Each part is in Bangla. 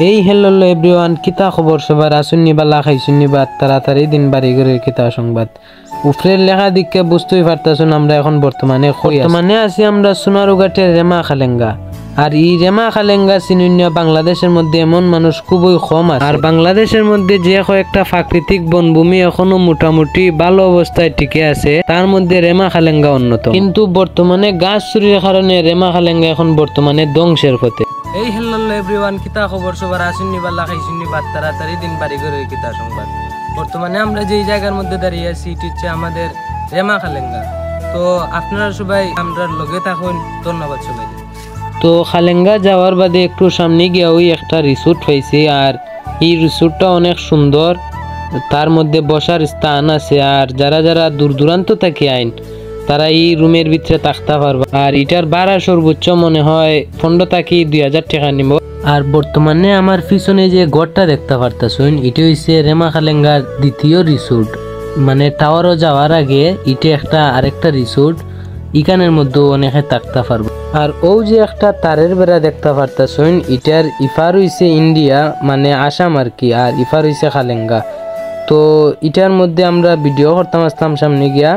এই হেলো এভরিওয়ান, কিতা খবর সবার? আসুননি বালা খাইছুননি বাদ তাড়াতাড়ি দিন বাড়ি করে কিতা সংবাদ। উপরের লেখা দিকে বুঝতেই পারতাছুন আমরা এখন বর্তমানে আছি আমরা সোনারুঘাটের রেমা খালেঙ্গা। আর এই রেমা খালেঙ্গা চিনুন্য বাংলাদেশের মধ্যে এমন মানুষ খুবই কম আছে। আর বাংলাদেশের মধ্যে যে কয়েকটা প্রাকৃতিক বনভূমি এখনো মোটামুটি ভালো অবস্থায় টিকে আছে, তার মধ্যে রেমা খালেঙ্গা অন্যতম। কিন্তু বর্তমানে গাছ চুরির কারণে রেমা খালেঙ্গা এখন বর্তমানে ধ্বংসের পথে। এই হেলো এভরিওয়ান, কিতা খবর সবার? আসুননি বালা খাইছুননি বাদ তাড়াতাড়ি দিন বাড়ি করে কিতা সংবাদ। বর্তমানে আমরা যেই জায়গার মধ্যে দাঁড়িয়ে আছি এটি হচ্ছে আমাদের রেমা খালেঙ্গা। তো আপনারা সবাই আমরা লগে থাকুন, ধন্যবাদ সবাই। তো খালেঙ্গা যাওয়ার বাদে একটু সামনে গিয়া ওই একটা রিসোর্ট হয়েছে, আর এই রিসোর্টটা অনেক সুন্দর, তার মধ্যে বসার স্থান আছে। আর যারা যারা দূর দূরান্ত থেকে আইন তারা এই রুমের ভিতরে থাকতে পারবে। আর এটার ভাড়া সর্বোচ্চ মনে হয় 15 থেকে 2000 টাকা নিব। আর বর্তমানে আমার পিছনে যে ঘরটা দেখতে পারতেছেন এটা হচ্ছে রেমা খালেঙ্গার দ্বিতীয় রিসোর্ট। মানে টাওয়ারও যাওয়ার আগে এটা একটা আরেকটা রিসোর্ট, এখানের মধ্যে অনেকে থাকতে পারবে। আর ও যে একটা তারের বেড়া দেখতে পারতেছেন এটার ইফার হইছে ইন্ডিয়া মানে আসাম আর কি, আর ইফার হইছে খালেঙ্গা। তো এটার মধ্যে আমরা ভিডিও করতাম আসতাম সামনে গিয়া,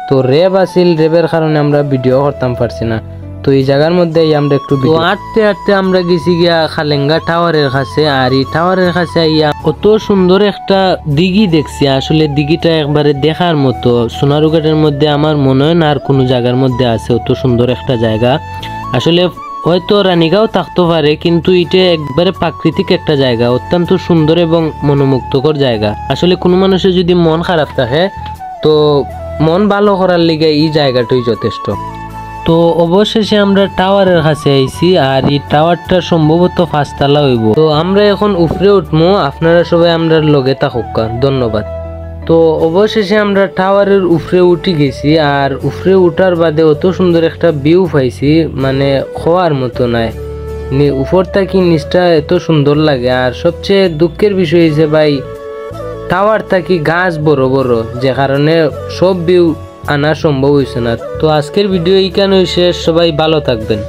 তো রেব আসিল, রেবের কারণে আমরা ভিডিও করতাম পারছি না। তো এই জায়গার মধ্যে আমরা একটু হাঁটতে হাঁটতে আমরা গেছি গিয়া খালেঙ্গা টাওয়ারের কাছে। আর এই টাওয়ারের কাছে ইয়া কত সুন্দর একটা দিঘি দেখছি, আসলে দিঘিটা একবারে দেখার মতো। সোনারুঘাটের মধ্যে আমার মনে হয় না আর কোনো জায়গার মধ্যে আছে অত সুন্দর একটা জায়গা। আসলে হয়তো রানীগাঁও থাকতে পারে, কিন্তু এটা একবারে প্রাকৃতিক একটা জায়গা, অত্যন্ত সুন্দর এবং মনোমুগ্ধকর জায়গা। আসলে কোনো মানুষের যদি মন খারাপ থাকে তো মন ভালো করার লিগে এই জায়গাটাই যথেষ্ট। তো অবশেষে আমরা টাওয়ারের কাছে আইছি, আর এই টাওয়ারটা সম্ভবত 5 তলা হইব। তো আমরা এখন উপরে উঠবো, আপনারা সবাই আমরা লগে থাকুক, ধন্যবাদ। তো অবশেষে আমরা টাওয়ারের উপরে উঠে গেছি, আর উপরে উঠার বাদে অত সুন্দর একটা ভিউ পাইছি, মানে খাওয়ার মতো নাই। উপর থেকে নিচটা এত সুন্দর লাগে। আর সবচেয়ে দুঃখের বিষয় হয়েছে ভাই, টাওয়ার থাকি গাছ বড় বড়, যে কারণে সব ভিউ আনা সম্ভব হয়েছে না। তো আজকের ভিডিও এইখানে শেষ, সবাই ভালো থাকবেন।